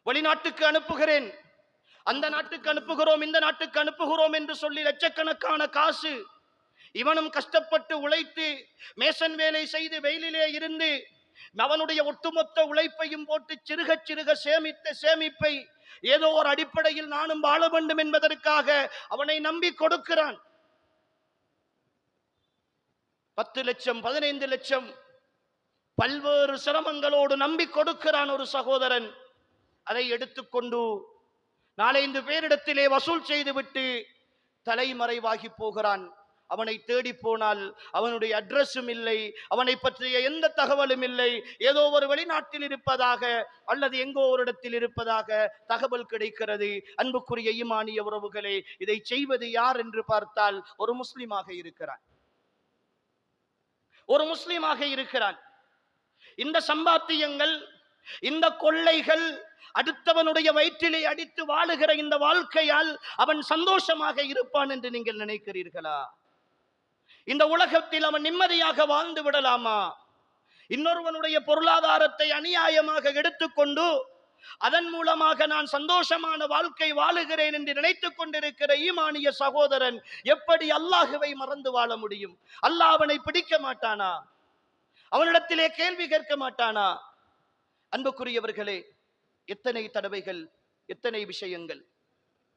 வெளிநாட்டுக்கு அனுப்புகிறேன், அந்த நாட்டுக்கு அனுப்புகிறோம், இந்த நாட்டுக்கு அனுப்புகிறோம் என்று சொல்லி லட்சக்கணக்கான காசு, இவனும் கஷ்டப்பட்டு உழைத்து மேசன் வேலை செய்து வெயிலிலே இருந்து அவனுடைய ஒட்டுமொத்த உழைப்பையும் போட்டு சிறுக சிறுக சேமித்த சேமிப்பை ஏதோ ஒரு அடிப்படையில் நானும் வாழ வேண்டும் என்பதற்காக அவனை நம்பி கொடுக்கிறான். 10 லட்சம் 15 லட்சம் பல்வேறு சிரமங்களோடு நம்பி கொடுக்கிறான் ஒரு சகோதரன். அதை எடுத்துக்கொண்டு 4-5 பேரிடத்திலே வசூல் செய்துவிட்டு தலைமறைவாகி போகிறான். அவனை தேடி போனால் அவனுடைய அட்ரஸும் இல்லை, அவனை பற்றிய எந்த தகவலும் இல்லை. ஏதோ ஒரு வெளிநாட்டில் இருப்பதாக அல்லது எங்கோ ஒரு இடத்தில் இருப்பதாக தகவல் கிடைக்கிறது. அன்புக்குரிய ஈமானிய உறவுகளே, இதை செய்வது யார் என்று பார்த்தால் ஒரு முஸ்லிமாக இருக்கிறான், ஒரு முஸ்லிமாக இருக்கிறான். இந்த சம்பாத்தியங்கள், இந்த கொள்ளைகள், அடுத்தவனுடைய வயிற்றிலே அடித்து வாழுகிற இந்த வாழ்க்கையால் அவன் சந்தோஷமாக இருப்பான் என்று நீங்கள் நினைக்கிறீர்களா? இந்த உலகத்தில் அவன் நிம்மதியாக வாழ்ந்து விடலாமா? இன்னொருவனுடைய பொருளாதாரத்தை அநியாயமாக எடுத்துக்கொண்டு அதன் மூலமாக நான் சந்தோஷமான வாழ்க்கை வாழுகிறேன் என்று நினைத்துக் கொண்டிருக்கிற ஈமானிய சகோதரன் எப்படி அல்லாஹுவை மறந்து வாழ முடியும்? அல்லாஹ் அவனை பிடிக்க மாட்டானா? அவனிடத்திலே கேள்வி கேட்க மாட்டானா? அன்புக்குரியவர்களே, எத்தனை தடவைகள், எத்தனை விஷயங்கள்